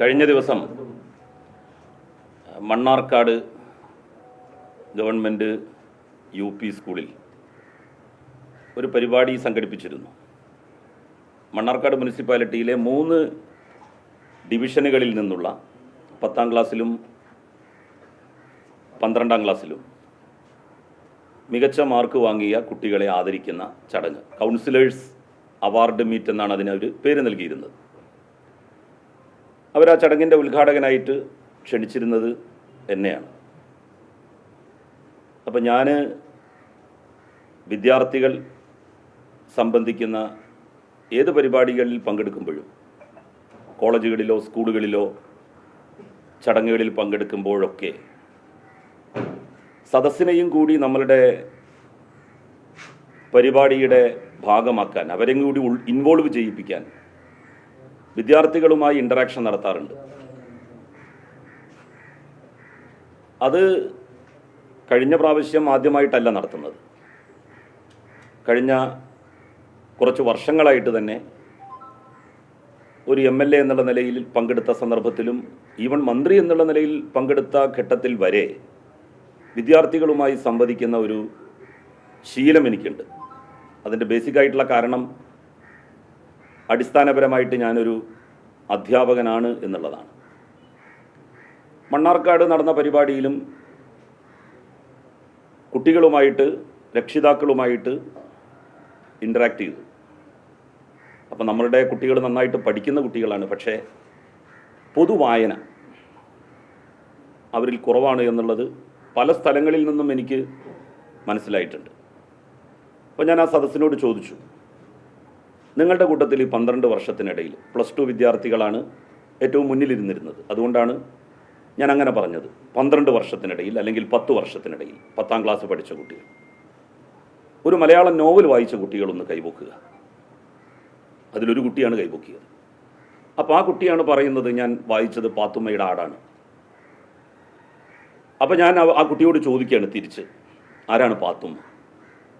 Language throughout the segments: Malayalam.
കഴിഞ്ഞ ദിവസം മണ്ണാർക്കാട് ഗവൺമെൻറ് UP സ്കൂളിൽ ഒരു പരിപാടി സംഘടിപ്പിച്ചിരുന്നു. മണ്ണാർക്കാട് മുനിസിപ്പാലിറ്റിയിലെ 3 ഡിവിഷനുകളിൽ നിന്നുള്ള 10ാം ക്ലാസ്സിലും 12ാം ക്ലാസ്സിലും മികച്ച മാർക്ക് വാങ്ങിയ കുട്ടികളെ ആദരിക്കുന്ന ചടങ്ങ്, കൗൺസിലേഴ്സ് അവാർഡ് മീറ്റ് എന്നാണ് അതിനൊരു പേര് നൽകിയിരുന്നത്. അവർ ആ ചടങ്ങിൻ്റെ ഉദ്ഘാടകനായിട്ട് ക്ഷണിച്ചിരുന്നത് എന്നെയാണ്. അപ്പം ഞാൻ വിദ്യാർത്ഥികൾ സംബന്ധിക്കുന്ന ഏത് പരിപാടികളിൽ പങ്കെടുക്കുമ്പോഴും, കോളേജുകളിലോ സ്കൂളുകളിലോ ചടങ്ങുകളിൽ പങ്കെടുക്കുമ്പോഴൊക്കെ സദസ്സിനെയും കൂടി നമ്മളുടെ പരിപാടിയുടെ ഭാഗമാക്കാൻ, അവരെയും കൂടി ഇൻവോൾവ് ചെയ്യിപ്പിക്കാൻ വിദ്യാർത്ഥികളുമായി ഇൻ്ററാക്ഷൻ നടത്താറുണ്ട്. അത് കഴിഞ്ഞ പ്രാവശ്യം ആദ്യമായിട്ടല്ല നടത്തുന്നത്. കഴിഞ്ഞ കുറച്ച് വർഷങ്ങളായിട്ട് തന്നെ ഒരു MLA എന്നുള്ള നിലയിൽ പങ്കെടുത്ത സന്ദർഭത്തിലും ഈവൻ മന്ത്രി എന്നുള്ള നിലയിൽ പങ്കെടുത്ത ഘട്ടത്തിൽ വരെ വിദ്യാർത്ഥികളുമായി സംവദിക്കുന്ന ഒരു ശീലം എനിക്കുണ്ട്. അതിൻ്റെ ബേസിക്കായിട്ടുള്ള കാരണം അടിസ്ഥാനപരമായിട്ട് ഞാനൊരു അധ്യാപകനാണ് എന്നുള്ളതാണ്. മണ്ണാർക്കാട് നടന്ന പരിപാടിയിലും കുട്ടികളുമായിട്ട്, രക്ഷിതാക്കളുമായിട്ട് ഇൻ്ററാക്ട് ചെയ്തു. അപ്പം നമ്മളുടെ കുട്ടികൾ നന്നായിട്ട് പഠിക്കുന്ന കുട്ടികളാണ്, പക്ഷേ പൊതുവായന അവരിൽ കുറവാണ് എന്നുള്ളത് പല സ്ഥലങ്ങളിൽ നിന്നും എനിക്ക് മനസ്സിലായിട്ടുണ്ട്. അപ്പോൾ ഞാൻ ആ സദസ്സിനോട് ചോദിച്ചു, നിങ്ങളുടെ കൂട്ടത്തിൽ ഈ 12 വർഷത്തിനിടയിൽ +2 വിദ്യാർത്ഥികളാണ് ഏറ്റവും മുന്നിലിരുന്നിരുന്നത്. അതുകൊണ്ടാണ് ഞാൻ അങ്ങനെ പറഞ്ഞത്. 12 വർഷത്തിനിടയിൽ അല്ലെങ്കിൽ 10 വർഷത്തിനിടയിൽ 10ാം ക്ലാസ് പഠിച്ച കുട്ടികൾ, ഒരു മലയാളം നോവൽ വായിച്ച കുട്ടികളൊന്ന് കൈപൊക്കുക. അതിലൊരു കുട്ടിയാണ് കൈപൊക്കിയത്. അപ്പോൾ ആ കുട്ടിയാണ് പറയുന്നത്, ഞാൻ വായിച്ചത് പാത്തുമ്മയുടെ ആടാണ്. അപ്പോൾ ഞാൻ ആ കുട്ടിയോട് ചോദിക്കുകയാണ് തിരിച്ച്, ആരാണ് പാത്തുമ്മ?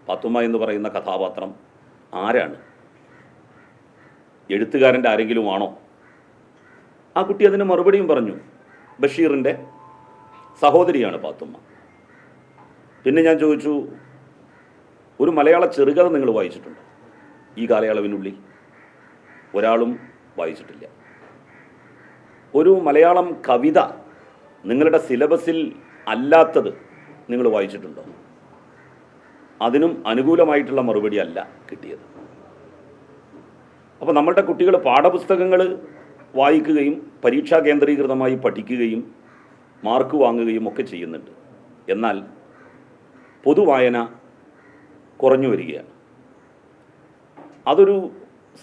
പാത്തുമ്മ എന്ന് പറയുന്ന കഥാപാത്രം ആരാണ്? എഴുത്തുകാരൻ്റെ ആരെങ്കിലും ആണോ? ആ കുട്ടി അതിന് മറുപടിയും പറഞ്ഞു, ബഷീറിൻ്റെ സഹോദരിയാണ് പാത്തുമ്മ. പിന്നെ ഞാൻ ചോദിച്ചു, ഒരു മലയാള ചെറുകഥ നിങ്ങൾ വായിച്ചിട്ടുണ്ടോ? ഈ കാലയളവിനുള്ളിൽ ഒരാളും വായിച്ചിട്ടില്ല. ഒരു മലയാളം കവിത നിങ്ങളുടെ സിലബസിൽ അല്ലാത്തത് നിങ്ങൾ വായിച്ചിട്ടുണ്ടോ? അതിനും അനുകൂലമായിട്ടുള്ള മറുപടി അല്ല കിട്ടിയത്. അപ്പോൾ നമ്മളുടെ കുട്ടികൾ പാഠപുസ്തകങ്ങൾ വായിക്കുകയും പരീക്ഷാ കേന്ദ്രീകൃതമായി പഠിക്കുകയും മാർക്ക് വാങ്ങുകയും ഒക്കെ ചെയ്യുന്നുണ്ട്. എന്നാൽ പൊതുവായന കുറഞ്ഞു വരികയാണ്. അതൊരു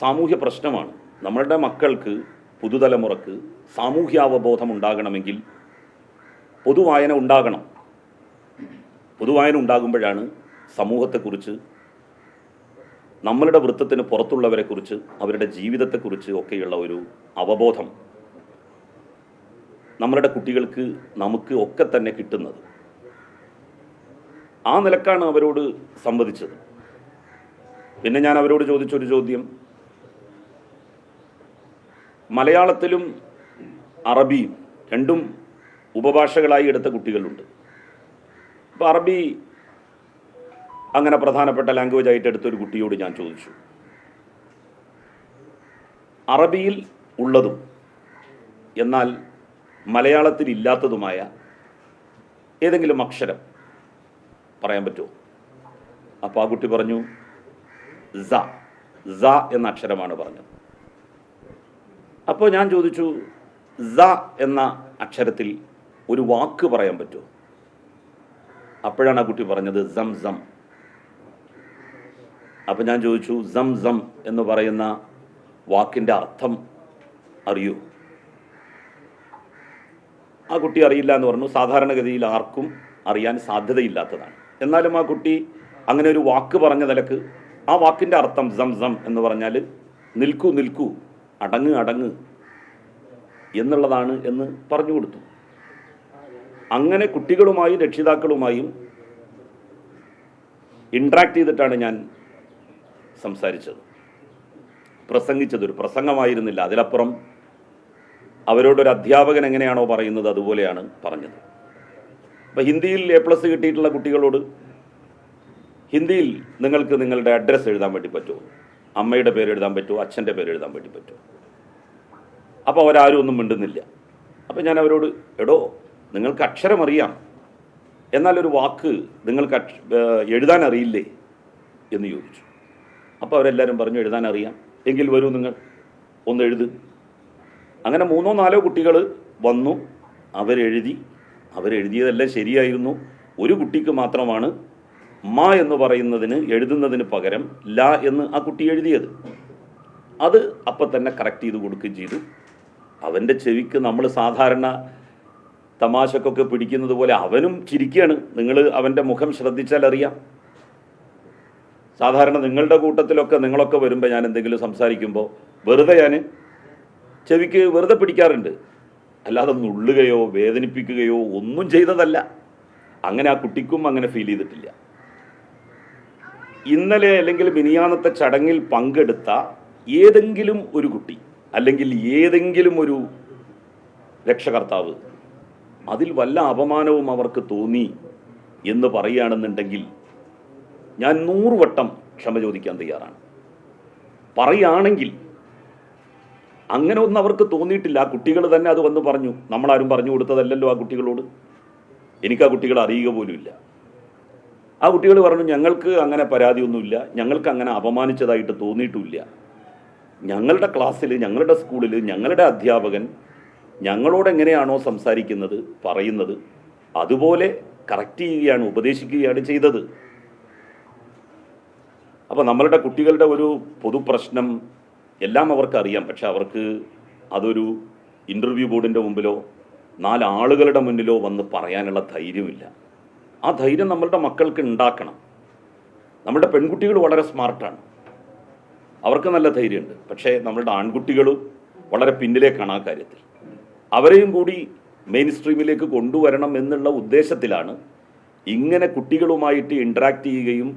സാമൂഹ്യ പ്രശ്നമാണ്. നമ്മളുടെ മക്കൾക്ക്, പുതുതലമുറക്ക് സാമൂഹ്യാവബോധം ഉണ്ടാകണമെങ്കിൽ പൊതുവായന ഉണ്ടാകണം. പൊതുവായന ഉണ്ടാകുമ്പോഴാണ് സമൂഹത്തെക്കുറിച്ച്, നമ്മളുടെ വൃത്തത്തിന് പുറത്തുള്ളവരെക്കുറിച്ച്, അവരുടെ ജീവിതത്തെക്കുറിച്ച് ഒക്കെയുള്ള ഒരു അവബോധം നമ്മളുടെ കുട്ടികൾക്ക്, നമുക്ക് ഒക്കെ തന്നെ കിട്ടുന്നത്. ആ നിലക്കാണ് അവരോട് സംവദിച്ചത്. പിന്നെ ഞാൻ അവരോട് ചോദിച്ചൊരു ചോദ്യം, മലയാളത്തിലും അറബിയും രണ്ടും ഉപഭാഷകളായി എടുത്ത കുട്ടികളുണ്ട്. അപ്പോൾ അറബി അങ്ങനെ പ്രധാനപ്പെട്ട ലാംഗ്വേജ് ആയിട്ട് എടുത്തൊരു കുട്ടിയോട് ഞാൻ ചോദിച്ചു, അറബിയിൽ ഉള്ളതും എന്നാൽ മലയാളത്തിൽ ഇല്ലാത്തതുമായ ഏതെങ്കിലും അക്ഷരം പറയാൻ പറ്റുമോ? അപ്പോൾ ആ കുട്ടി പറഞ്ഞു, സ എന്ന അക്ഷരമാണ് പറഞ്ഞത്. അപ്പോൾ ഞാൻ ചോദിച്ചു, സ എന്ന അക്ഷരത്തിൽ ഒരു വാക്ക് പറയാൻ പറ്റുമോ? അപ്പോഴാണ് ആ കുട്ടി പറഞ്ഞത് സംസം. അപ്പം ഞാൻ ചോദിച്ചു, സംസം എന്ന് പറയുന്ന വാക്കിൻ്റെ അർത്ഥം അറിയൂ? ആ കുട്ടി അറിയില്ല എന്ന് പറഞ്ഞു. സാധാരണഗതിയിൽ ആർക്കും അറിയാൻ സാധ്യതയില്ലാത്തതാണ്. എന്നാലും ആ കുട്ടി അങ്ങനെ ഒരു വാക്ക് പറഞ്ഞ നിലക്ക് ആ വാക്കിൻ്റെ അർത്ഥം സംസം എന്ന് പറഞ്ഞാൽ നിൽക്കൂ നിൽക്കൂ, അടങ്ങ് അടങ്ങ് എന്നുള്ളതാണ് എന്ന് പറഞ്ഞു കൊടുത്തു. അങ്ങനെ കുട്ടികളുമായും രക്ഷിതാക്കളുമായും ഇൻട്രാക്ട് ചെയ്തിട്ടാണ് ഞാൻ സംസാരിച്ചത്. പ്രസംഗിച്ചത് ഒരു പ്രസംഗമായിരുന്നില്ല. അതിലപ്പുറം അവരോടൊരു അധ്യാപകൻ എങ്ങനെയാണോ പറയുന്നത് അതുപോലെയാണ് പറഞ്ഞത്. അപ്പോൾ ഹിന്ദിയിൽ A+ കിട്ടിയിട്ടുള്ള കുട്ടികളോട് ഹിന്ദിയിൽ നിങ്ങൾക്ക് നിങ്ങളുടെ അഡ്രസ്സ് എഴുതാൻ വേണ്ടി പറ്റുമോ, അമ്മയുടെ പേര് എഴുതാൻ പറ്റുമോ, അച്ഛൻ്റെ പേര് എഴുതാൻ വേണ്ടി പറ്റുമോ? അപ്പോൾ അവരാരും ഒന്നും മിണ്ടുന്നില്ല. അപ്പോൾ ഞാൻ അവരോട്, എടോ നിങ്ങൾക്ക് അക്ഷരം അറിയാം, എന്നാലൊരു വാക്ക് നിങ്ങൾക്ക് എഴുതാൻ അറിയില്ലേ എന്ന് ചോദിച്ചു. അപ്പോൾ അവരെല്ലാവരും പറഞ്ഞു എഴുതാൻ അറിയാം, എങ്കിൽ വരൂ നിങ്ങൾ ഒന്ന് എഴുത്. അങ്ങനെ 3-4 കുട്ടികൾ വന്നു, അവരെഴുതിയതെല്ലാം ശരിയായിരുന്നു. ഒരു കുട്ടിക്ക് മാത്രമാണ് മ എന്ന് പറയുന്നതിന് എഴുതുന്നതിന് പകരം ല എന്ന് ആ കുട്ടി എഴുതിയത്. അത് അപ്പം തന്നെ കറക്റ്റ് ചെയ്ത് കൊടുക്കുകയും ചെയ്തു. അവൻ്റെ ചെവിക്ക് നമ്മൾ സാധാരണ തമാശക്കൊക്കെ പിടിക്കുന്നത് പോലെ അവനും ചിരിക്കുകയാണ്. നിങ്ങൾ അവൻ്റെ മുഖം ശ്രദ്ധിച്ചാൽ അറിയാം. സാധാരണ നിങ്ങളുടെ കൂട്ടത്തിലൊക്കെ നിങ്ങളൊക്കെ വരുമ്പോൾ ഞാൻ എന്തെങ്കിലും സംസാരിക്കുമ്പോൾ വെറുതെ ഞാൻ ചെവിക്ക് വെറുതെ പിടിക്കാറുണ്ട്, അല്ലാതെ നുള്ളുകയോ വേദനിപ്പിക്കുകയോ ഒന്നും ചെയ്തതല്ല. അങ്ങനെ ആ കുട്ടിക്കും അങ്ങനെ ഫീൽ ചെയ്തിട്ടില്ല. ഇന്നലെ അല്ലെങ്കിൽ മിനിയാന്നത്തെ ചടങ്ങിൽ പങ്കെടുത്ത ഏതെങ്കിലും ഒരു കുട്ടി അല്ലെങ്കിൽ ഏതെങ്കിലും ഒരു രക്ഷകർത്താവ് അതിൽ വല്ല അപമാനവും അവർക്ക് തോന്നി എന്ന് പറയുകയാണെന്നുണ്ടെങ്കിൽ ഞാൻ 100 വട്ടം ക്ഷമ ചോദിക്കാൻ തയ്യാറാണ്. പറയുകയാണെങ്കിൽ അങ്ങനെ ഒന്നും അവർക്ക് തോന്നിയിട്ടില്ല. ആ കുട്ടികൾ തന്നെ അത് വന്ന് പറഞ്ഞു. നമ്മളാരും പറഞ്ഞു കൊടുത്തതല്ലല്ലോ ആ കുട്ടികളോട്. എനിക്ക് ആ കുട്ടികളെ അറിയുക പോലുമില്ല. ആ കുട്ടികൾ പറഞ്ഞു, ഞങ്ങൾക്ക് അങ്ങനെ പരാതിയൊന്നുമില്ല, ഞങ്ങൾക്ക് അങ്ങനെ അപമാനിച്ചതായിട്ട് തോന്നിയിട്ടുമില്ല. ഞങ്ങളുടെ ക്ലാസ്സിൽ, ഞങ്ങളുടെ സ്കൂളിൽ ഞങ്ങളുടെ അധ്യാപകൻ ഞങ്ങളോട് എങ്ങനെയാണോ സംസാരിക്കുന്നത്, പറയുന്നത്, അതുപോലെ കറക്റ്റ് ചെയ്യുകയാണ്, ഉപദേശിക്കുകയാണ് ചെയ്തത്. അപ്പോൾ നമ്മളുടെ കുട്ടികളുടെ ഒരു പൊതുപ്രശ്നം എല്ലാം അവർക്കറിയാം. പക്ഷെ അവർക്ക് അതൊരു ഇൻ്റർവ്യൂ ബോർഡിൻ്റെ മുമ്പിലോ 4 ആളുകളുടെ മുന്നിലോ വന്ന് പറയാനുള്ള ധൈര്യമില്ല. ആ ധൈര്യം നമ്മളുടെ മക്കൾക്ക് ഉണ്ടാക്കണം. നമ്മളുടെ പെൺകുട്ടികൾ വളരെ സ്മാർട്ടാണ്, അവർക്ക് നല്ല ധൈര്യമുണ്ട്. പക്ഷേ നമ്മളുടെ ആൺകുട്ടികൾ വളരെ പിന്നിലേക്കാണ് ആ കാര്യത്തിൽ. അവരെയും കൂടി മെയിൻ സ്ട്രീമിലേക്ക് കൊണ്ടുവരണം എന്നുള്ള ഉദ്ദേശത്തിലാണ് ഇങ്ങനെ കുട്ടികളുമായിട്ട് ഇൻട്രാക്ട് ചെയ്യുകയും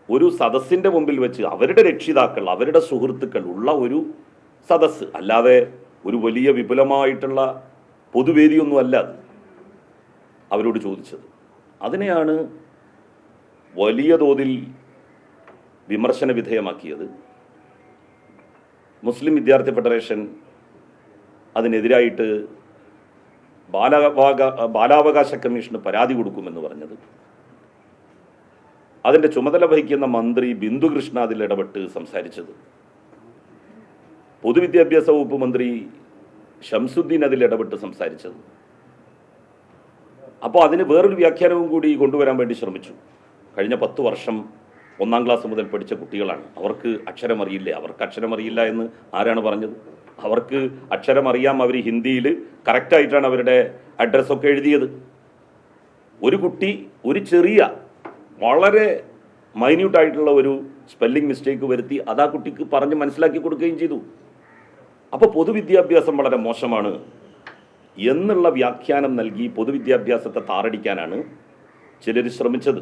ഒരു സദസ്സിൻ്റെ മുമ്പിൽ വെച്ച് അവരുടെ രക്ഷിതാക്കൾ, അവരുടെ സുഹൃത്തുക്കൾ ഉള്ള ഒരു സദസ്സ്, അല്ലാതെ ഒരു വലിയ വിപുലമായിട്ടുള്ള പൊതുവേദിയൊന്നും അല്ല അവരോട് ചോദിച്ചത്. അതിനെയാണ് വലിയ തോതിൽ വിമർശന വിധേയമാക്കിയത്. മുസ്ലിം വിദ്യാർത്ഥി ഫെഡറേഷൻ അതിനെതിരായിട്ട് ബാലാവകാശ കമ്മീഷന് പരാതി കൊടുക്കുമെന്ന് പറഞ്ഞത്. അതിൻ്റെ ചുമതല വഹിക്കുന്ന മന്ത്രി ബിന്ദു കൃഷ്ണ അതിൽ ഇടപെട്ട് സംസാരിച്ചത്. പൊതുവിദ്യാഭ്യാസ വകുപ്പ് മന്ത്രി ഷംസുദ്ദീൻ അതിൽ ഇടപെട്ട് സംസാരിച്ചത്. അപ്പോൾ അതിന് വേറൊരു വ്യാഖ്യാനവും കൂടി കൊണ്ടുവരാൻ വേണ്ടി ശ്രമിച്ചു. കഴിഞ്ഞ 10 വർഷം 1-ാം ക്ലാസ് മുതൽ പഠിച്ച കുട്ടികളാണ്. അവർക്ക് അക്ഷരമറിയില്ല. അവർക്ക് അക്ഷരമറിയില്ല എന്ന് ആരാണ് പറഞ്ഞത്? അവർക്ക് അക്ഷരമറിയാം. അവർ ഹിന്ദിയിൽ കറക്റ്റായിട്ടാണ് അവരുടെ അഡ്രസ്സൊക്കെ എഴുതിയത്. ഒരു കുട്ടി ഒരു ചെറിയ വളരെ മൈന്യൂട്ടായിട്ടുള്ള ഒരു സ്പെല്ലിംഗ് മിസ്റ്റേക്ക് വരുത്തി അത് ആ കുട്ടിക്ക് പറഞ്ഞ് മനസ്സിലാക്കി കൊടുക്കുകയും ചെയ്തു. അപ്പോൾ പൊതുവിദ്യാഭ്യാസം വളരെ മോശമാണ് എന്നുള്ള വ്യാഖ്യാനം നൽകി പൊതുവിദ്യാഭ്യാസത്തെ താറടിക്കാനാണ് ചിലർ ശ്രമിച്ചത്.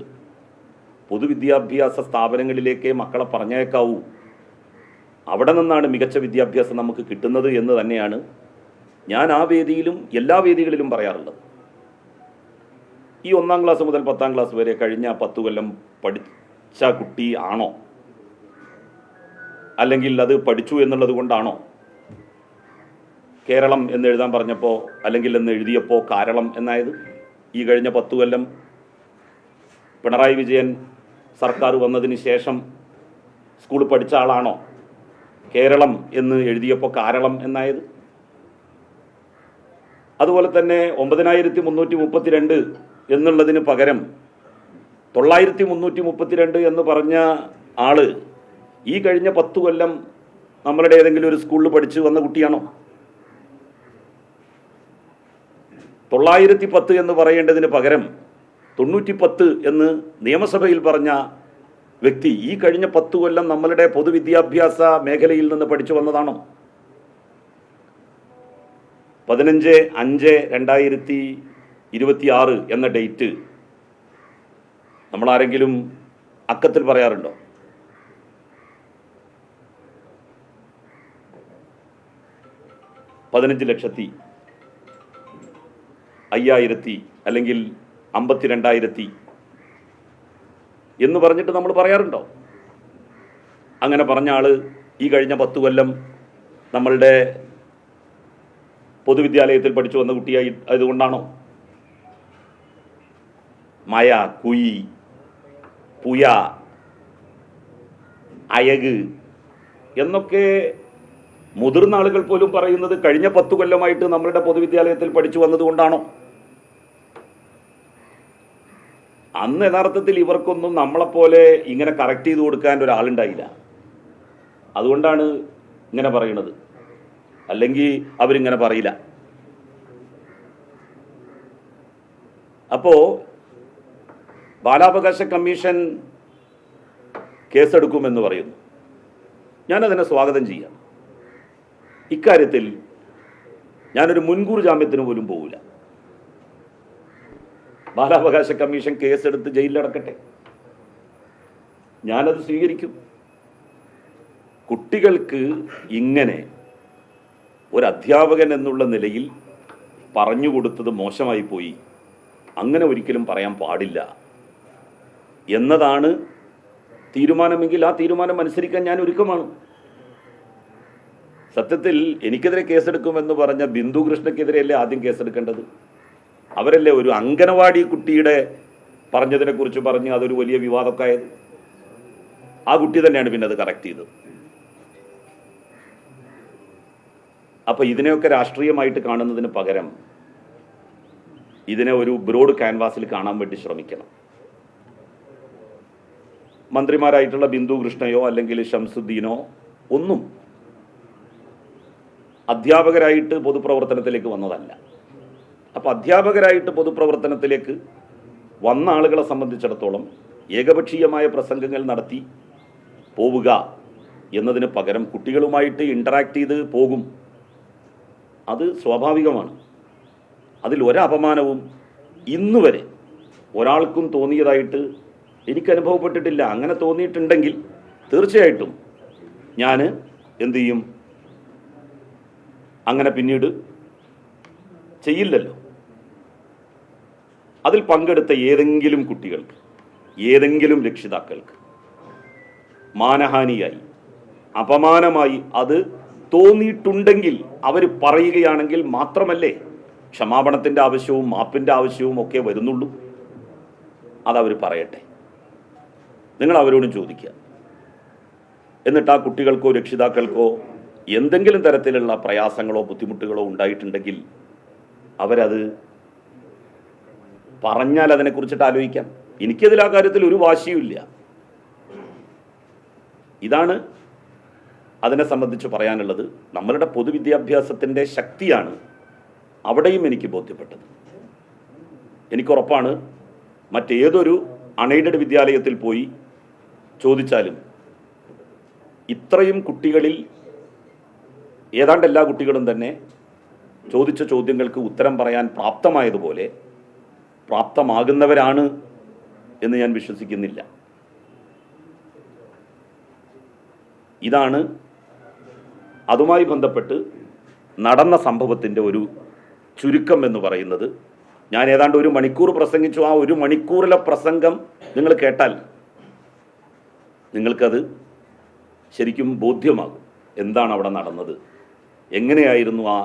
പൊതുവിദ്യാഭ്യാസ സ്ഥാപനങ്ങളിലേക്ക് മക്കളെ പറഞ്ഞേക്കാവൂ, അവിടെ നിന്നാണ് മികച്ച വിദ്യാഭ്യാസം നമുക്ക് കിട്ടുന്നത് എന്ന് തന്നെയാണ് ഞാൻ ആ വേദിയിലും എല്ലാ വേദികളിലും പറയാറുള്ളത്. ഈ 1-ാം ക്ലാസ് മുതൽ 10-ാം ക്ലാസ് വരെ കഴിഞ്ഞ 10 കൊല്ലം പഠിച്ച കുട്ടി ആണോ, അല്ലെങ്കിൽ അത് പഠിച്ചു എന്നുള്ളത് കൊണ്ടാണോ കേരളം എന്ന് എഴുതാൻ പറഞ്ഞപ്പോൾ അല്ലെങ്കിൽ എന്ന് എഴുതിയപ്പോൾ കാരളം എന്നായത്? ഈ കഴിഞ്ഞ 10 കൊല്ലം പിണറായി വിജയൻ സർക്കാർ വന്നതിന് ശേഷം സ്കൂൾ പഠിച്ച ആളാണോ കേരളം എന്ന് എഴുതിയപ്പോൾ കാരളം എന്നായത്? അതുപോലെ തന്നെ 9332 എന്നുള്ളതിന് പകരം 9332 എന്ന് പറഞ്ഞ ആള് ഈ കഴിഞ്ഞ 10 കൊല്ലം നമ്മളുടെ ഏതെങ്കിലും ഒരു സ്കൂളിൽ പഠിച്ചു വന്ന കുട്ടിയാണോ? 910 എന്ന് പറയേണ്ടതിന് പകരം 910 എന്ന് നിയമസഭയിൽ പറഞ്ഞ വ്യക്തി ഈ കഴിഞ്ഞ 10 കൊല്ലം നമ്മളുടെ പൊതുവിദ്യാഭ്യാസ മേഖലയിൽ നിന്ന് പഠിച്ചു വന്നതാണോ? 15/5/2026 എന്ന ഡേറ്റ് നമ്മളാരെങ്കിലും അക്കത്തിൽ പറയാറുണ്ടോ? 15,05,000 അല്ലെങ്കിൽ 52,000 എന്ന് പറഞ്ഞിട്ട് നമ്മൾ പറയാറുണ്ടോ? അങ്ങനെ പറഞ്ഞ ആള് ഈ കഴിഞ്ഞ 10 കൊല്ലം നമ്മളുടെ പൊതുവിദ്യാലയത്തിൽ പഠിച്ചു വന്ന കുട്ടിയായി ആയതുകൊണ്ടാണോ? മയ, കുയി, പുയ, അയക് എന്നൊക്കെ മുതിർന്ന ആളുകൾ പോലും പറയുന്നത് കഴിഞ്ഞ 10 കൊല്ലമായിട്ട് നമ്മളുടെ പൊതുവിദ്യാലയത്തിൽ പഠിച്ചു വന്നതുകൊണ്ടാണോ? അന്ന് യഥാർത്ഥത്തിൽ ഇവർക്കൊന്നും നമ്മളെപ്പോലെ ഇങ്ങനെ കറക്റ്റ് ചെയ്ത് കൊടുക്കാൻ ഒരാളുണ്ടായില്ല. അതുകൊണ്ടാണ് ഇങ്ങനെ പറയുന്നത്. അല്ലെങ്കിൽ അവരിങ്ങനെ പറയില്ല. അപ്പോൾ ബാലാവകാശ കമ്മീഷൻ കേസെടുക്കുമെന്ന് പറയുന്നു. ഞാനതിനെ സ്വാഗതം ചെയ്യാം. ഇക്കാര്യത്തിൽ ഞാനൊരു മുൻകൂർ ജാമ്യത്തിന് പോലും പോകില്ല. ബാലാവകാശ കമ്മീഷൻ കേസെടുത്ത് ജയിലിലടക്കട്ടെ, ഞാനത് സ്വീകരിക്കും. കുട്ടികൾക്ക് ഇങ്ങനെ ഒരു അധ്യാപകൻ എന്നുള്ള നിലയിൽ പറഞ്ഞു കൊടുത്തത് മോശമായി പോയി, അങ്ങനെ ഒരിക്കലും പറയാൻ പാടില്ല എന്നതാണ് തീരുമാനമെങ്കിൽ ആ തീരുമാനം അനുസരിക്കാൻ ഞാൻ ഒരുക്കമാണ്. സത്യത്തിൽ എനിക്കെതിരെ കേസെടുക്കുമെന്ന് പറഞ്ഞ ബിന്ദു കൃഷ്ണയ്ക്കെതിരെയല്ലേ ആദ്യം കേസെടുക്കേണ്ടത്? അവരല്ലേ ഒരു അംഗനവാടി കുട്ടിയുടെ പറഞ്ഞതിനെ കുറിച്ച് പറഞ്ഞ് അതൊരു വലിയ വിവാദമൊക്കെ ആയത്. ആ കുട്ടി തന്നെയാണ് പിന്നെ അത് കറക്റ്റ് ചെയ്തത്. അപ്പൊ ഇതിനെയൊക്കെ രാഷ്ട്രീയമായിട്ട് കാണുന്നതിന് പകരം ഇതിനെ ഒരു ബ്രോഡ് ക്യാൻവാസിൽ കാണാൻ വേണ്ടി ശ്രമിക്കണം. മന്ത്രിമാരായിട്ടുള്ള ബിന്ദു കൃഷ്ണയോ അല്ലെങ്കിൽ ഷംസുദ്ദീനോ ഒന്നും അധ്യാപകരായിട്ട് പൊതുപ്രവർത്തനത്തിലേക്ക് വന്നതല്ല. അപ്പം അധ്യാപകരായിട്ട് പൊതുപ്രവർത്തനത്തിലേക്ക് വന്ന ആളുകളെ സംബന്ധിച്ചിടത്തോളം ഏകപക്ഷീയമായ പ്രസംഗങ്ങൾ നടത്തി പോവുക എന്നതിന് പകരം കുട്ടികളുമായിട്ട് ഇൻറ്ററാക്ട് ചെയ്ത് പോകും. അത് സ്വാഭാവികമാണ്. അതിൽ ഒരപമാനവും ഇന്നുവരെ ഒരാൾക്കും തോന്നിയതായിട്ട് എനിക്ക് അനുഭവപ്പെട്ടിട്ടില്ല. അങ്ങനെ തോന്നിയിട്ടുണ്ടെങ്കിൽ തീർച്ചയായിട്ടും ഞാൻ എന്തു ചെയ്യും? അങ്ങനെ പിന്നീട് ചെയ്യില്ലല്ലോ. അതിൽ പങ്കെടുത്ത ഏതെങ്കിലും കുട്ടികൾക്ക്, ഏതെങ്കിലും രക്ഷിതാക്കൾക്ക് മാനഹാനിയായി, അപമാനമായി അത് തോന്നിയിട്ടുണ്ടെങ്കിൽ അവർ പറയുകയാണെങ്കിൽ മാത്രമല്ലേ ക്ഷമാപണത്തിൻ്റെ ആവശ്യവും മാപ്പിൻ്റെ ആവശ്യവും ഒക്കെ വരുന്നുള്ളൂ. അതവർ പറയട്ടെ, നിങ്ങൾ അവരോടും ചോദിക്കുക. എന്നിട്ട് ആ കുട്ടികൾക്കോ രക്ഷിതാക്കൾക്കോ എന്തെങ്കിലും തരത്തിലുള്ള പ്രയാസങ്ങളോ ബുദ്ധിമുട്ടുകളോ ഉണ്ടായിട്ടുണ്ടെങ്കിൽ അവരത് പറഞ്ഞാൽ അതിനെക്കുറിച്ചിട്ട് ആലോചിക്കാം. എനിക്കതിൽ ആ കാര്യത്തിൽ ഒരു വാശിയുമില്ല. ഇതാണ് അതിനെ സംബന്ധിച്ച് പറയാനുള്ളത്. നമ്മളുടെ പൊതുവിദ്യാഭ്യാസത്തിൻ്റെ ശക്തിയാണ് അവിടെയും എനിക്ക് ബോധ്യപ്പെട്ടത്. എനിക്കുറപ്പാണ് മറ്റേതൊരു അൺഎയ്ഡഡ് വിദ്യാലയത്തിൽ പോയി ചോദിച്ചാലും ഇത്രയും കുട്ടികളിൽ ഏതാണ്ട് എല്ലാ കുട്ടികളും തന്നെ ചോദിച്ച ചോദ്യങ്ങൾക്ക് ഉത്തരം പറയാൻ പ്രാപ്തമായതുപോലെ പ്രാപ്തമാകുന്നവരാണ് എന്ന് ഞാൻ വിശ്വസിക്കുന്നില്ല. ഇതാണ് അതുമായി ബന്ധപ്പെട്ട് നടന്ന സംഭവത്തിൻ്റെ ഒരു ചുരുക്കം എന്ന് പറയുന്നത്. ഞാൻ ഏതാണ്ട് 1 മണിക്കൂർ പ്രസംഗിച്ചു. ആ 1 മണിക്കൂറിലെ പ്രസംഗം നിങ്ങൾ കേട്ടാൽ നിങ്ങൾക്കത് ശരിക്കും ബോധ്യമാകും എന്താണ് അവിടെ നടന്നത്, എങ്ങനെയായിരുന്നു ആ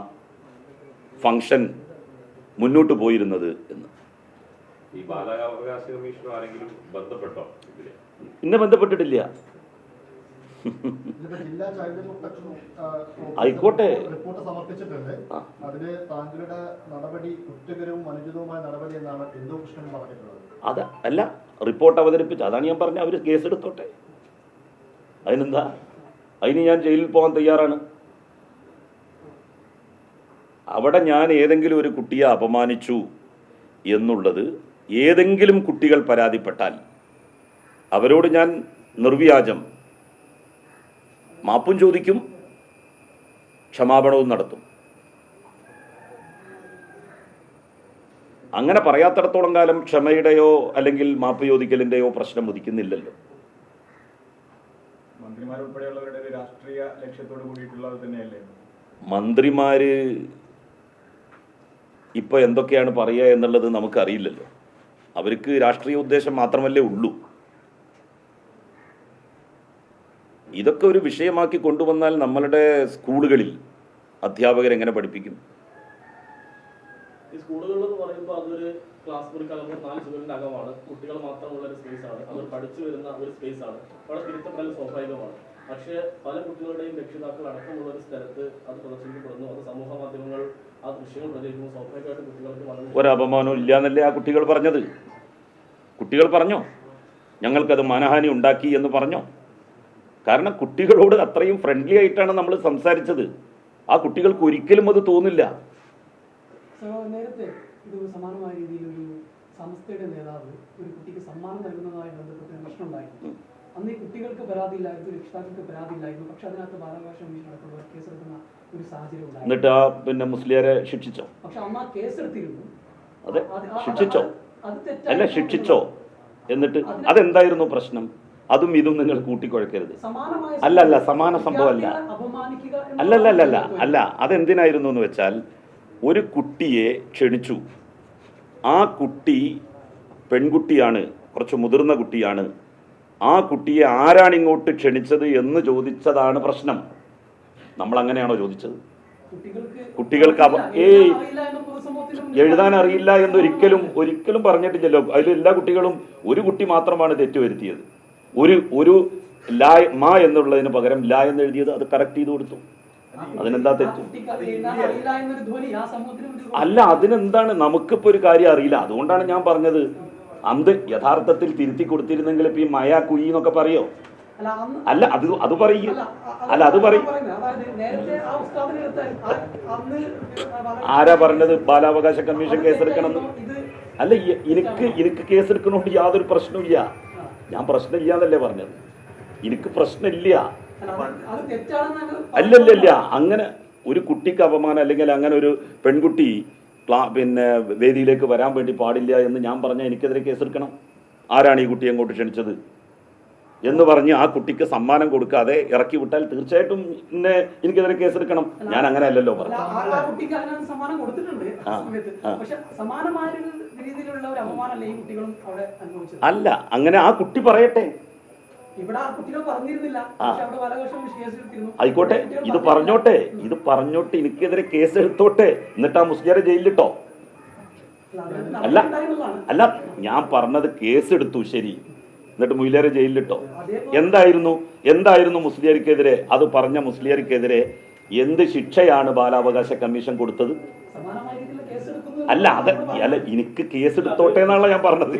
ഫംഗ്ഷൻ മുന്നോട്ട് പോയിരുന്നത് എന്ന്. ഈ ബാലാവകാശ കമ്മീഷൻ ആരെങ്കിലും ബന്ധപ്പെട്ടോ? ഇന്നെ ബന്ധപ്പെട്ടിട്ടില്ല. ആയിക്കോട്ടെ, റിപ്പോർട്ട് സമർപ്പിച്ചിട്ടുണ്ട്. അതില് താങ്കളുടെ നടപടി കുറ്റകരവും അനുചിതവുമായ നടപടി എന്നാണ് ബിന്ദു കൃഷ്ണൻ പറഞ്ഞിട്ടുള്ളത്. അത് അല്ല, റിപ്പോർട്ട് അവതരിപ്പിച്ചു. അതാണ് ഞാൻ പറഞ്ഞത്. അവർ കേസെടുത്തോട്ടെ, അതിനെന്താ? അതിന് ഞാൻ ജയിലിൽ പോകാൻ തയ്യാറാണ്. അവിടെ ഞാൻ ഏതെങ്കിലും ഒരു കുട്ടിയെ അപമാനിച്ചു എന്നുള്ളത് ഏതെങ്കിലും കുട്ടികൾ പരാതിപ്പെട്ടാൽ അവരോട് ഞാൻ നിർവ്യാജം മാപ്പും ചോദിക്കും, ക്ഷമാപണവും നടത്തും. അങ്ങനെ പറയാത്തിടത്തോളം കാലം ക്ഷമയുടെയോ അല്ലെങ്കിൽ മാപ്പ് ചോദിക്കലിൻ്റെയോ പ്രശ്നം ഉദിക്കുന്നില്ലല്ലോ. മന്ത്രിമാരുൾപ്പെടെയുള്ളവരുടെ ഒരു രാഷ്ട്രീയ ലക്ഷ്യത്തോട് കൂടിയിട്ടുള്ളത് തന്നെയല്ലേ? മന്ത്രിമാര് ഇപ്പോൾ എന്തൊക്കെയാണ് പറയുക എന്നുള്ളത് നമുക്കറിയില്ലല്ലോ. അവർക്ക് രാഷ്ട്രീയ ഉദ്ദേശം മാത്രമല്ലേ ഉള്ളൂ. ഇതൊക്കെ ഒരു വിഷയമാക്കി കൊണ്ടുവന്നാൽ നമ്മളുടെ സ്കൂളുകളിൽ അധ്യാപകരെങ്ങനെ പഠിപ്പിക്കും? ഈ സ്കൂളുകളിൽ എന്ന് പറയുമ്പോൾ അതൊരു ക്ലാസ് മുറിക്കകത്ത് 4 ചുവരിന്റെ അകമാണ്, കുട്ടികൾ മാത്രമുള്ള ഒരു സ്പേസ് ആണ്, അവർ പഠിച്ചു വരുന്ന ഒരു സ്പേസ് ആണ്. അവിടെ തിരുത്തപ്പെടൽ സ്വാഭാവികമാണ്. പക്ഷേ പല കുട്ടികളുടെയും രക്ഷിതാക്കൾ അടക്കമുള്ള ഒരു സ്ഥലത്ത് അത് പ്രദർശിപ്പിക്കപ്പെടുന്നു, അത് സമൂഹ മാധ്യമങ്ങൾ ആ ദൃശ്യങ്ങൾ പ്രചരിക്കുന്നു. സ്വാഭാവികമായിട്ട് കുട്ടികൾക്ക് വളരെ ഒരു അപമാനവും ഇല്ല എന്നല്ലേ ആ കുട്ടികൾ പറഞ്ഞത്? കുട്ടികൾ പറഞ്ഞോ ഞങ്ങൾക്കത് മാനഹാനി ഉണ്ടാക്കി എന്ന് പറഞ്ഞോ? കാരണം കുട്ടികളോട് അത്രയും ഫ്രണ്ട്ലി ആയിട്ടാണ് നമ്മൾ സംസാരിച്ചത്. ആ കുട്ടികൾക്ക് ഒരിക്കലും അത് തോന്നില്ല. നേരത്തെ ഇത് സമാനമായ രീതിയിൽ ഒരു സംസ്ഥയുടെ നേതാവ് ഒരു കുട്ടിക്ക് സമ്മാനം നൽകുന്നതുമായി ബന്ധപ്പെട്ട് പ്രശ്നം ഉണ്ടായിരുന്നു. അന്ന് ഈ കുട്ടികൾക്ക് പരാതിയില്ലായിരുന്നു, രക്ഷിതാക്കൾക്ക് പരാതിയില്ലായിരുന്നു. പക്ഷെ അതിനകത്ത് ബാലാവകാശ കമ്മീഷൻ അടക്കമുള്ള കേസെടുക്കുന്ന ഒരു സാഹചര്യം ഉണ്ടായിരുന്നു. എന്നിട്ട് ആ മുസ്ലിയാരെ ശിക്ഷിച്ചോ? പക്ഷെ അന്ന് ആ കേസെടുത്തിരുന്നു. അതെ, ശിക്ഷിച്ചോ? അത് അല്ല, ശിക്ഷിച്ചോ? എന്നിട്ട് അതെന്തായിരുന്നു പ്രശ്നം? അതും ഇതും നിങ്ങൾ കൂട്ടിക്കുഴക്കരുത്. അല്ല സമാന സംഭവമല്ല. അല്ല അതെന്തിനായിരുന്നു എന്ന് വെച്ചാൽ, ഒരു കുട്ടിയെ ക്ഷണിച്ചു. ആ കുട്ടി പെൺകുട്ടിയാണ്, കുറച്ച് മുതിർന്ന കുട്ടിയാണ്. ആ കുട്ടിയെ ആരാണ് ഇങ്ങോട്ട് ക്ഷണിച്ചത് എന്ന് ചോദിച്ചതാണ് പ്രശ്നം. നമ്മൾ അങ്ങനെയാണോ ചോദിച്ചത്? കുട്ടികൾക്ക് എഴുതാൻ അറിയില്ല എന്ന് ഒരിക്കലും പറഞ്ഞിട്ടില്ലല്ലോ. അതിൽ എല്ലാ കുട്ടികളും, ഒരു കുട്ടി മാത്രമാണ് തെറ്റുവരുത്തിയത്. ഒരു ലാ മാ എന്നുള്ളതിന് പകരം ലാ എന്ന് എഴുതിയത്, അത് കറക്റ്റ് ചെയ്ത് കൊടുത്തു. അതിനെന്താ തെറ്റ്? അല്ല, അതിനെന്താണ്? നമുക്കിപ്പോ ഒരു കാര്യം അറിയില്ല. അതുകൊണ്ടാണ് ഞാൻ പറഞ്ഞത്, അന്ത് യഥാർത്ഥത്തിൽ തിരുത്തി കൊടുത്തിരുന്നെങ്കിൽ ഇപ്പൊ ഈ മയ കുയി എന്നൊക്കെ പറയോ? അല്ല, അത് പറയും. അല്ല, അത് പറയും. ആരാ പറഞ്ഞത് ബാലാവകാശ കമ്മീഷൻ കേസെടുക്കണമെന്ന്? അല്ല, എനിക്ക് കേസെടുക്കണോണ്ട് യാതൊരു പ്രശ്നമില്ല. ഞാൻ പ്രശ്നമില്ല എന്നല്ലേ പറഞ്ഞത്. എനിക്ക് പ്രശ്നമില്ല. അല്ലല്ല, അങ്ങനെ ഒരു കുട്ടിക്ക് അപമാനം, അല്ലെങ്കിൽ അങ്ങനെ ഒരു പെൺകുട്ടി വേദിയിലേക്ക് വരാൻ വേണ്ടി പാടില്ല എന്ന് ഞാൻ പറഞ്ഞാൽ എനിക്കെതിരെ കേസെടുക്കണം. ആരാണ് ഈ കുട്ടിയെ അങ്ങോട്ട് ക്ഷണിച്ചത് എന്ന് പറഞ്ഞ് ആ കുട്ടിക്ക് സമ്മാനം കൊടുക്കാതെ ഇറക്കി വിട്ടാൽ തീർച്ചയായിട്ടും എനിക്കെതിരെ കേസെടുക്കണം. ഞാൻ അങ്ങനെ അല്ലല്ലോ പറഞ്ഞു. അല്ല, അങ്ങനെ ആ കുട്ടി പറയട്ടെ. ആയിക്കോട്ടെ, ഇത് പറഞ്ഞോട്ടെ എനിക്കെതിരെ കേസ് എടുത്തോട്ടെ. എന്നിട്ട് ആ മുസ്ലിയാരെ ജയിലിലിട്ടോ? അല്ല ഞാൻ പറഞ്ഞത് കേസ് എടുത്തു, ശരി. എന്നിട്ട് മുസ്ലിയാരെ ജയിലിലിട്ടോ? എന്തായിരുന്നു മുസ്ലിയാർക്കെതിരെ? അത് പറഞ്ഞ മുസ്ലിയാർക്കെതിരെ എന്ത് ശിക്ഷയാണ് ബാലാവകാശ കമ്മീഷൻ കൊടുത്തത്? അല്ല എനിക്ക് കേസ് എടുത്തോട്ടെ എന്നാണല്ലോ ഞാൻ പറഞ്ഞത്.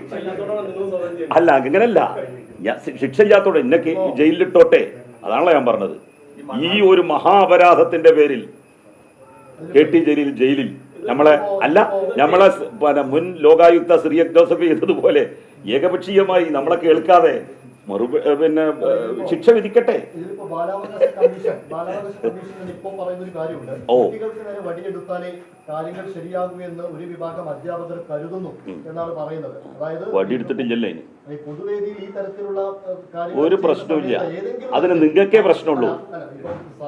അല്ല, അങ്ങനല്ല. ശിക്ഷ ചെയ്യാത്തോടെ എന്നെ ജയിലിലിട്ടോട്ടെ, അതാണല്ലോ ഞാൻ പറഞ്ഞത്. ഈ ഒരു മഹാപരാധത്തിന്റെ പേരിൽ KT ജയിലിൽ നമ്മളെ മുൻ ലോകായുക്ത സിറിയക് ജോസഫ് ചെയ്തതുപോലെ ഏകപക്ഷീയമായി നമ്മളെ കേൾക്കാതെ ശിക്ഷ വിധിക്കട്ടെ. ബാലാവകാശ കമ്മീഷൻ ഇപ്പോൾ പറയുന്ന ഒരു കാര്യമുണ്ട്. കുട്ടികൾക്ക് നേരെ വടിയെടുത്താലേ കാര്യങ്ങൾ ശരിയാകൂ എന്ന് ഒരു വിഭാഗം അധ്യാപകർ കരുതുന്നു എന്നാണ് പറയുന്നത്. അതായത് വടിയെടുത്തിട്ടില്ലല്ലേ? പൊതുവേദിയിൽ ഈ തരത്തിലുള്ള ഒരു പ്രശ്നമില്ല. അതിന് നിങ്ങൾക്കേ പ്രശ്നമുള്ളൂ.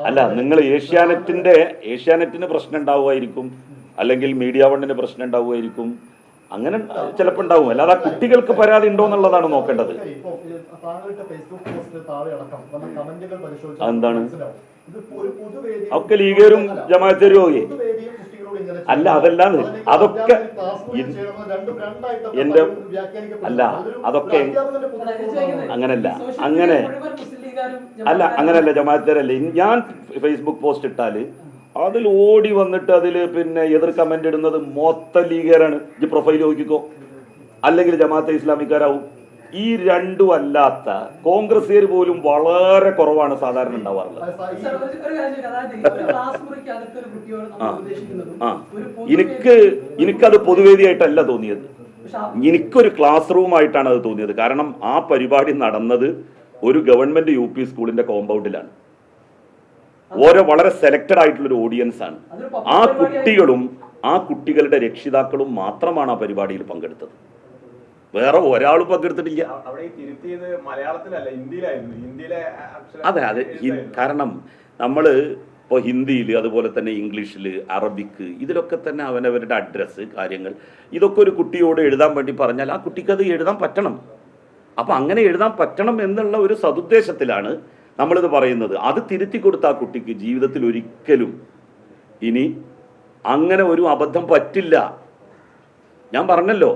അല്ല, നിങ്ങൾ ഏഷ്യാനെറ്റിന് പ്രശ്നം ഉണ്ടാവുമായിരിക്കും, അല്ലെങ്കിൽ മീഡിയ വണ്ണിന് പ്രശ്നം ഉണ്ടാവുമായിരിക്കും. അങ്ങനെ ചിലപ്പോൾ ഉണ്ടാവും. അല്ലാതെ കുട്ടികൾക്ക് പരാതി ഉണ്ടോ എന്നുള്ളതാണ് നോക്കേണ്ടത്. അതെന്താണ്? ഒക്കെ ലീഗരും ജമാഅത്തേരും പോയി. അല്ല, അതല്ലാന്ന് അതൊക്കെ എന്റെ അതൊക്കെ അങ്ങനല്ല ജമാഅത്തേരല്ലേ. ഞാൻ ഫേസ്ബുക്ക് പോസ്റ്റ് ഇട്ടാല് അതിൽ ഓടി വന്നിട്ട് അതിൽ എതിർ കമന്റ് ഇടുന്നത് മൊത്തം ലീഗുകാരാണ്. ഈ പ്രൊഫൈൽ നോക്കിക്കോ, അല്ലെങ്കിൽ ജമാഅത്തെ ഇസ്ലാമിക്കാരാവും. ഈ രണ്ടും അല്ലാത്ത കോൺഗ്രസ്സുകാർ പോലും വളരെ കുറവാണ് സാധാരണ ഉണ്ടാവാറുള്ളത്. എനിക്കത് പൊതുവേദിയായിട്ടല്ല തോന്നിയത്. എനിക്കൊരു ക്ലാസ് റൂം ആയിട്ടാണ് അത് തോന്നിയത്. കാരണം ആ പരിപാടി നടന്നത് ഒരു ഗവൺമെന്റ് UP സ്കൂളിന്റെ കോമ്പൗണ്ടിലാണ്. വളരെ സെലക്റ്റഡ് ആയിട്ടുള്ളൊരു ഓഡിയൻസ് ആണ്. ആ കുട്ടികളും ആ കുട്ടികളുടെ രക്ഷിതാക്കളും മാത്രമാണ് ആ പരിപാടിയിൽ പങ്കെടുത്തത്. വേറെ ഒരാളും പങ്കെടുത്തിട്ടില്ല. അതെ, കാരണം നമ്മൾ ഇപ്പോൾ ഹിന്ദിയിൽ, അതുപോലെ തന്നെ ഇംഗ്ലീഷിൽ, അറബിക്ക്, ഇതിലൊക്കെ തന്നെ അവനവരുടെ അഡ്രസ്സ്, കാര്യങ്ങൾ, ഇതൊക്കെ ഒരു കുട്ടിയോട് എഴുതാൻ വേണ്ടി പറഞ്ഞാൽ ആ കുട്ടിക്ക് അത് എഴുതാൻ പറ്റണം. അപ്പം അങ്ങനെ എഴുതാൻ പറ്റണം എന്നുള്ള ഒരു സതുദ്ദേശത്തിലാണ് നമ്മളിത് പറയുന്നത്. അത് തിരുത്തി കൊടുത്ത ആ കുട്ടിക്ക് ജീവിതത്തിൽ ഒരിക്കലും ഇനി അങ്ങനെ ഒരു അബദ്ധം പറ്റില്ല. ഞാൻ പറഞ്ഞല്ലോ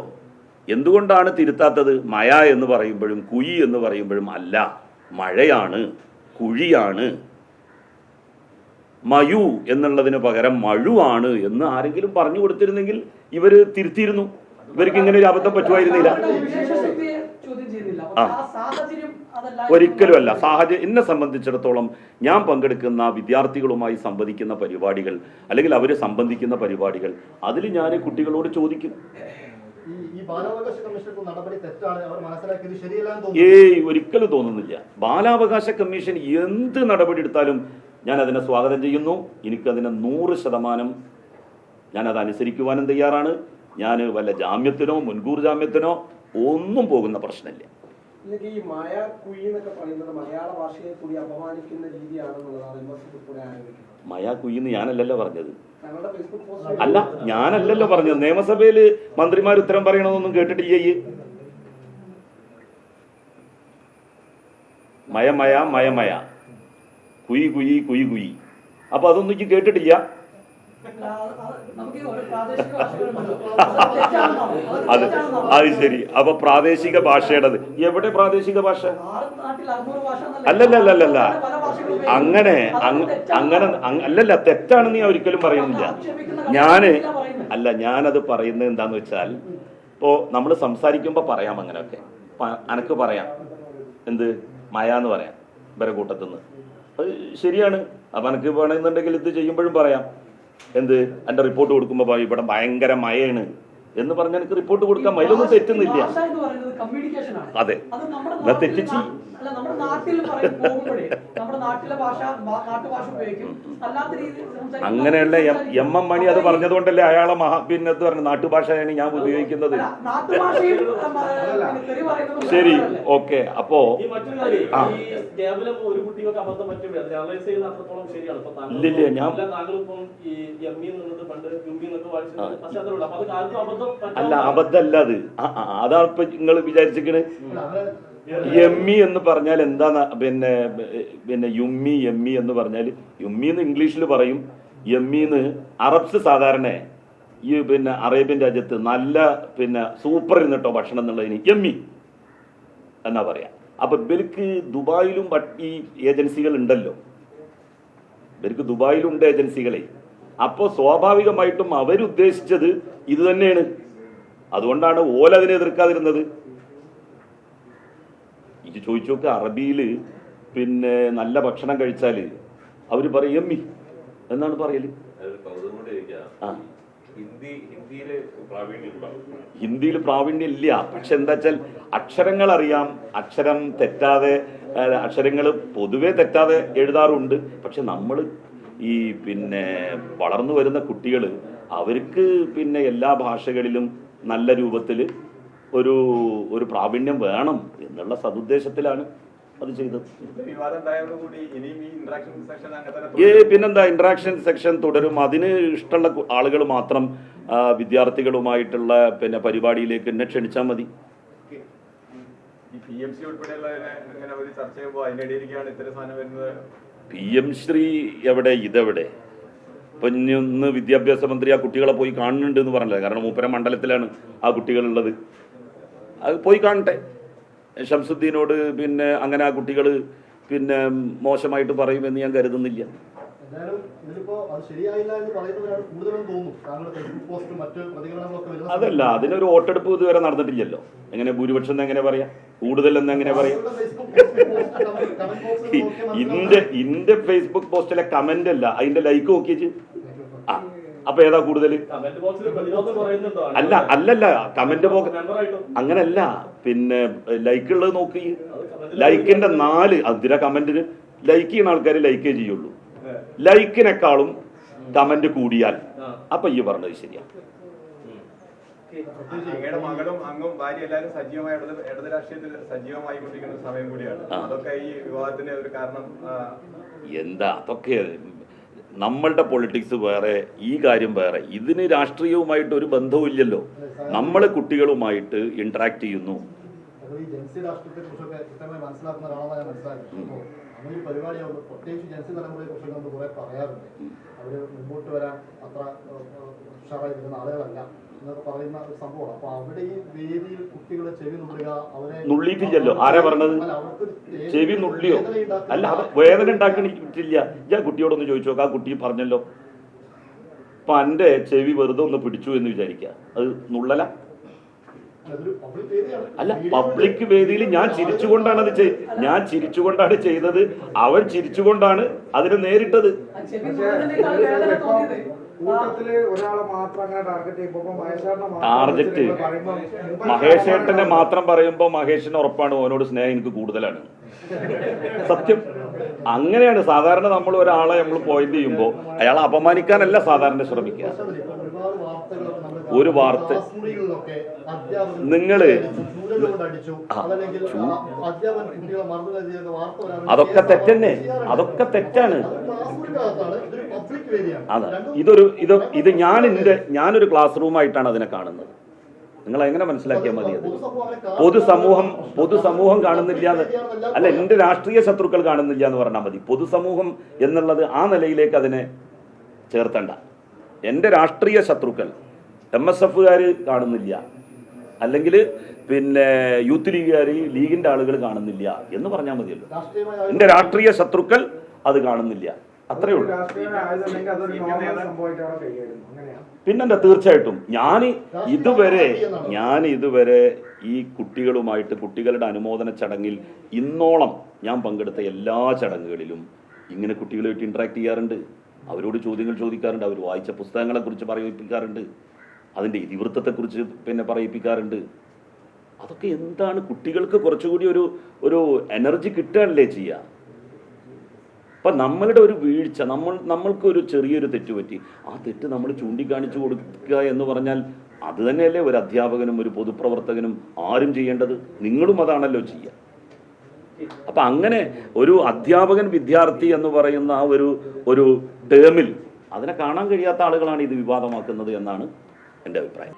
എന്തുകൊണ്ടാണ് തിരുത്താത്തത്. മയ എന്ന് പറയുമ്പോഴും കുഴി എന്ന് പറയുമ്പോഴും അല്ല, മഴയാണ്, കുഴിയാണ്. മയു എന്നുള്ളതിന് പകരം മഴുവാണ് എന്ന് ആരെങ്കിലും പറഞ്ഞു കൊടുത്തിരുന്നെങ്കിൽ ഇവര് തിരുത്തിയിരുന്നു. ഇവർക്ക് ഇങ്ങനെ ഒരു അബദ്ധം പറ്റുമായിരുന്നില്ല. ഒരിക്കലുമല്ല. സാഹചര്യം എന്നെ സംബന്ധിച്ചിടത്തോളം ഞാൻ പങ്കെടുക്കുന്ന വിദ്യാർത്ഥികളുമായി സംവദിക്കുന്ന പരിപാടികൾ, അല്ലെങ്കിൽ അവർ സംബന്ധിക്കുന്ന പരിപാടികൾ, അതിൽ ഞാൻ കുട്ടികളോട് ചോദിക്കും, ഒരിക്കലും തോന്നുന്നില്ല. ബാലാവകാശ കമ്മീഷൻ എന്ത് നടപടി എടുത്താലും ഞാൻ അതിനെ സ്വാഗതം ചെയ്യുന്നു. എനിക്കതിനെ 100% ഞാനത് അനുസരിക്കുവാനും തയ്യാറാണ്. ഞാൻ വല്ല ജാമ്യത്തിനോ മുൻകൂർ ജാമ്യത്തിനോ ഒന്നും പോകുന്ന പ്രശ്നമില്ല. ഈ മായ കുഴി എന്നൊക്കെ പറയുന്നത് മലയാള ഭാഷയെ കൂടി അപമാനിക്കുന്ന രീതിയാണെന്നുള്ളതാണ് വിമർശനത്തിലൂടെ ആരംഭിക്കുന്നത്. മയ കുഴിന്ന് ഞാനല്ലല്ലോ പറഞ്ഞത്. ഞങ്ങളുടെ ഫേസ്ബുക്ക് പോസ്റ്റ് അല്ല, ഞാനല്ലല്ലോ പറഞ്ഞത്. നിയമസഭയിൽ മന്ത്രിമാർ ഉത്തരം പറയണമെന്നൊന്നും കേട്ടിട്ടില്ലേ? മയ മയ മയ മയ, കുയി കുയി കുയി കുയി. അപ്പൊ അതൊന്നും എനിക്ക് കേട്ടിട്ടില്ല. അത് ശരി. അപ്പൊ പ്രാദേശിക ഭാഷയുടേത് എവിടെ? പ്രാദേശിക ഭാഷ അല്ലല്ല. അങ്ങനെ അല്ലല്ല, തെറ്റാണെന്ന് ഞാൻ ഒരിക്കലും പറയുന്നില്ല. ഞാനത് പറയുന്നത് എന്താന്ന് വെച്ചാൽ, ഇപ്പോ നമ്മൾ സംസാരിക്കുമ്പോ പറയാം അങ്ങനെയൊക്കെ. അനക്ക് പറയാം എന്ത് മയ എന്ന് പറയാം ഇവരെ കൂട്ടത്തുനിന്ന്. അത് ശരിയാണ്. അപ്പൊ എനിക്ക് വേണമെന്നുണ്ടെങ്കിൽ ഇത് ചെയ്യുമ്പോഴും പറയാം എന്ത്, എൻ്റെ റിപ്പോർട്ട് കൊടുക്കുമ്പോൾ ഇവിടെ ഭയങ്കര മഴയാണ് എന്ന് പറഞ്ഞാൽ എനിക്ക് റിപ്പോർട്ട് കൊടുക്കാൻ അതിലൊന്നും തെറ്റുന്നില്ല. അതെ, തെറ്റിച്ച് അങ്ങനെയുള്ള എം മണി അത് പറഞ്ഞതുകൊണ്ടല്ലേ അയാളെ പിന്നെ എന്ത് പറഞ്ഞു നാട്ടുഭാഷയാണ് ഞാൻ ഉപയോഗിക്കുന്നത്. ശരി, ഓക്കെ. അപ്പോ ഇല്ലില്ല, ഞാൻ അല്ല, അബദ്ധമല്ല അത്. അതാണ് ഇപ്പൊ നിങ്ങൾ വിചാരിച്ചിരിക്കണ്. എമ്മി എന്ന് പറഞ്ഞാൽ എന്താ? പിന്നെ യുമ്മി എമ്മി എന്ന് പറഞ്ഞാൽ, യുമ്മിന്ന് ഇംഗ്ലീഷിൽ പറയും, എമ്മിന്ന് അറബ്സ് സാധാരണ ഈ പിന്നെ അറേബ്യൻ രാജ്യത്ത് നല്ല പിന്നെ സൂപ്പർ ഇരുന്നിട്ടോ ഭക്ഷണം എന്നുള്ളതിന് എമ്മി എന്നാ പറയാ. അപ്പൊ ഇവർക്ക് ദുബായിലും ഈ ഏജൻസികൾ ഉണ്ടല്ലോ, ഇവർക്ക് ദുബായിലുണ്ട് ഏജൻസികളെ. അപ്പോൾ സ്വാഭാവികമായിട്ടും അവരുദ്ദേശിച്ചത് ഇത് തന്നെയാണ്. അതുകൊണ്ടാണ് ഓല അതിനെ എതിർക്കാതിരുന്നത്. ഇത് ചോദിച്ചു നോക്ക്, അറബിയിൽ പിന്നെ നല്ല ഭക്ഷണം കഴിച്ചാൽ അവർ പറയും എമ്മി എന്നാണ് പറയല്. ഹിന്ദിയിൽ പ്രാവീണ്യം ഇല്ല. പക്ഷെ എന്താ വെച്ചാൽ അക്ഷരങ്ങൾ അറിയാം, അക്ഷരം തെറ്റാതെ, അക്ഷരങ്ങൾ പൊതുവെ തെറ്റാതെ എഴുതാറുണ്ട്. പക്ഷെ നമ്മൾ ഈ പിന്നെ വളർന്നു വരുന്ന കുട്ടികൾ, അവർക്ക് പിന്നെ എല്ലാ ഭാഷകളിലും നല്ല രൂപത്തിൽ ഒരു പ്രാവീണ്യം വേണം എന്നുള്ള സതുദ്ദേശത്തിലാണ് അത് ചെയ്തത്. പിന്നെന്താ, ഇന്ററാക്ഷൻ സെക്ഷൻ തുടരും. അതിന് ഇഷ്ടമുള്ള ആളുകൾ മാത്രം വിദ്യാർത്ഥികളുമായിട്ടുള്ള പിന്നെ പരിപാടിയിലേക്ക് എന്നെ ക്ഷണിച്ചാൽ മതി. PM ശ്രീ എവിടെ, ഇതെവിടെ? ഇപ്പൊ ഇന്ന് വിദ്യാഭ്യാസ മന്ത്രി ആ കുട്ടികളെ പോയി കാണുന്നുണ്ട് എന്ന് പറഞ്ഞില്ല. കാരണം മൂപ്പര മണ്ഡലത്തിലാണ് ആ കുട്ടികളുള്ളത്. അത് പോയി കാണട്ടെ. ഷംസുദ്ദീനോട് പിന്നെ അങ്ങനെ ആ കുട്ടികൾ പിന്നെ മോശമായിട്ട് പറയുമെന്ന് ഞാൻ കരുതുന്നില്ല. അതല്ല, അതിനൊരു വോട്ടെടുപ്പ് ഇതുവരെ നടന്നിട്ടില്ലല്ലോ. എങ്ങനെ ഭൂരിപക്ഷം എങ്ങനെ പറയാം, കൂടുതൽ എന്ന് എങ്ങനെ പറയാം? ഇന്റെ ഫേസ്ബുക്ക് പോസ്റ്റിലെ കമന്റ് അല്ല, അതിന്റെ ലൈക്ക് നോക്കിയേച്ച്. അപ്പൊ ഏതാ കൂടുതൽ? അല്ലല്ല കമന്റ് ബോക്സ് അങ്ങനല്ല, പിന്നെ ലൈക്ക് ഉള്ളത് നോക്കി. ലൈക്കിന്റെ 4 അതിര കമന്റിന് ലൈക്ക് ചെയ്യുന്ന ആൾക്കാർ ലൈക്കേ ചെയ്യുള്ളൂ. ലൈക്കിനേക്കാളും കമന്റ് കൂടിയാൽ അപ്പൊ ഈ പറഞ്ഞത് ശരിയാ. അങ്ങയുടെ മകളും അങ്ങും ഭാര്യ എല്ലാവരും സജീവമായി ഇടത് രാഷ്ട്രീയത്തിൽ സജീവമായി കൊണ്ടിരിക്കുന്ന സമയം കൂടിയാണ്. അതൊക്കെ ഈ വിവാദത്തിന് ഒരു കാരണം. എന്താ അതൊക്കെ നമ്മളുടെ പൊളിറ്റിക്സ് വേറെ, ഈ കാര്യം വേറെ. ഇതിന് രാഷ്ട്രീയവുമായിട്ട് ഒരു ബന്ധവുമില്ലല്ലോ. നമ്മൾ കുട്ടികളുമായിട്ട് ഇന്ററാക്ട് ചെയ്യുന്നു. ഈ ജൻസി രാഷ്ട്രീയത്തെ കുറിച്ചൊക്കെ കൃത്യമായി മനസ്സിലാക്കുന്ന ഒരാളാണ് ഞാൻ മനസ്സിലാക്കുന്നത്. അപ്പോൾ അങ്ങനെ ഒരു പരിപാടിയാവുമ്പോൾ പ്രത്യേകിച്ച് ജൻസി തലമുറയെ കുറിച്ചൊക്കെ നമ്മൾ കുറെ പറയാറുണ്ട്. അവർ മുമ്പോട്ട് വരാൻ അത്ര ഉഷാറായി വരുന്ന ആളുകളല്ല എന്നൊക്കെ പറയുന്ന ഒരു സംഭവമാണ്. അപ്പൊ അവിടെ ഈ വേദിയിൽ കുട്ടികളെ ചെവി നുള്ളുക, അവരെ നുള്ളിയിട്ടില്ലല്ലോ. ആരാ പറഞ്ഞത്? ചെവി നുള്ളിയോ? അല്ല, അത് വേദന ഉണ്ടാക്കണില്ല. ഞാൻ കുട്ടിയോടൊന്ന് ചോദിച്ചു നോക്കാം. ആ കുട്ടി പറഞ്ഞല്ലോ, അപ്പൊ എൻ്റെ ചെവി വെറുതെ ഒന്ന് പിടിച്ചു എന്ന് വിചാരിക്കുക, അത് നുള്ളല? അല്ല, പബ്ലിക് വേദിയിൽ ഞാൻ ചിരിച്ചുകൊണ്ടാണ് ഞാൻ ചിരിച്ചുകൊണ്ടാണ് ചെയ്തത്. അവൻ ചിരിച്ചുകൊണ്ടാണ് അതിനെ നേരിട്ടത്. ടാർഗറ്റ് മഹേഷേട്ടനെ മാത്രം പറയുമ്പോൾ മഹേഷിന് ഉറപ്പാണ് ഓനോട് സ്നേഹം എനിക്ക് കൂടുതലാണ്. സത്യം അങ്ങനെയാണ്. സാധാരണ നമ്മൾ ഒരാളെ നമ്മൾ പോയിന്റ് ചെയ്യുമ്പോൾ അയാളെ അപമാനിക്കാനല്ല സാധാരണ ശ്രമിക്കുക. ഒരു വാർത്ത നിങ്ങള് അതൊക്കെ തെറ്റന്നെ, അതൊക്കെ തെറ്റാണ്. അതെ, ഇത് ഞാനൊരു ക്ലാസ് റൂമായിട്ടാണ് അതിനെ കാണുന്നത്. നിങ്ങൾ എങ്ങനെ മനസ്സിലാക്കിയാൽ മതി? അത് പൊതുസമൂഹം കാണുന്നില്ല അല്ല, എന്റെ രാഷ്ട്രീയ ശത്രുക്കൾ കാണുന്നില്ല എന്ന് പറഞ്ഞാൽ മതി. പൊതുസമൂഹം എന്നുള്ളത് ആ നിലയിലേക്ക് അതിനെ ചേർത്തണ്ട. എന്റെ രാഷ്ട്രീയ ശത്രുക്കൾ MSF കാണുന്നില്ല, അല്ലെങ്കിൽ പിന്നെ യൂത്ത് ലീഗുകാർ, ലീഗിന്റെ ആളുകൾ കാണുന്നില്ല എന്ന് പറഞ്ഞാൽ മതിയല്ലോ. എന്റെ രാഷ്ട്രീയ ശത്രുക്കൾ അത് കാണുന്നില്ല, അത്രേ ഉള്ളൂ. പിന്നെന്താ, തീർച്ചയായിട്ടും ഞാൻ ഇതുവരെ ഈ കുട്ടികളുമായിട്ട്, കുട്ടികളുടെ അനുമോദന ചടങ്ങിൽ ഇന്നോളം ഞാൻ പങ്കെടുത്ത എല്ലാ ചടങ്ങുകളിലും ഇങ്ങനെ കുട്ടികളുമായിട്ട് ഇന്ററാക്ട് ചെയ്യാറുണ്ട്. അവരോട് ചോദ്യങ്ങൾ ചോദിക്കാറുണ്ട്. അവർ വായിച്ച പുസ്തകങ്ങളെക്കുറിച്ച് പറയിപ്പിക്കാറുണ്ട്. അതിൻ്റെ ഇതിവൃത്തത്തെക്കുറിച്ച് പറയിപ്പിക്കാറുണ്ട്. അതൊക്കെ എന്താണ്, കുട്ടികൾക്ക് കുറച്ചുകൂടി ഒരു എനർജി കിട്ടുകയല്ലേ ചെയ്യുക. അപ്പം നമ്മളുടെ ഒരു വീഴ്ച, നമ്മൾക്കൊരു ചെറിയൊരു തെറ്റ് പറ്റി, ആ തെറ്റ് നമ്മൾ ചൂണ്ടിക്കാണിച്ചു കൊടുക്കുക എന്ന് പറഞ്ഞാൽ അത് തന്നെയല്ലേ ഒരു അധ്യാപകനും ഒരു പൊതുപ്രവർത്തകനും ആരും ചെയ്യേണ്ടത്. നിങ്ങളും അതാണല്ലോ ചെയ്യുക. അപ്പം അങ്ങനെ ഒരു അധ്യാപകൻ വിദ്യാർത്ഥി എന്ന് പറയുന്ന ആ ഒരു ടേമിൽ അതിനെ കാണാൻ കഴിയാത്ത ആളുകളാണ് ഇത് വിവാദമാക്കുന്നത് എന്നാണ് എൻ്റെ അഭിപ്രായം.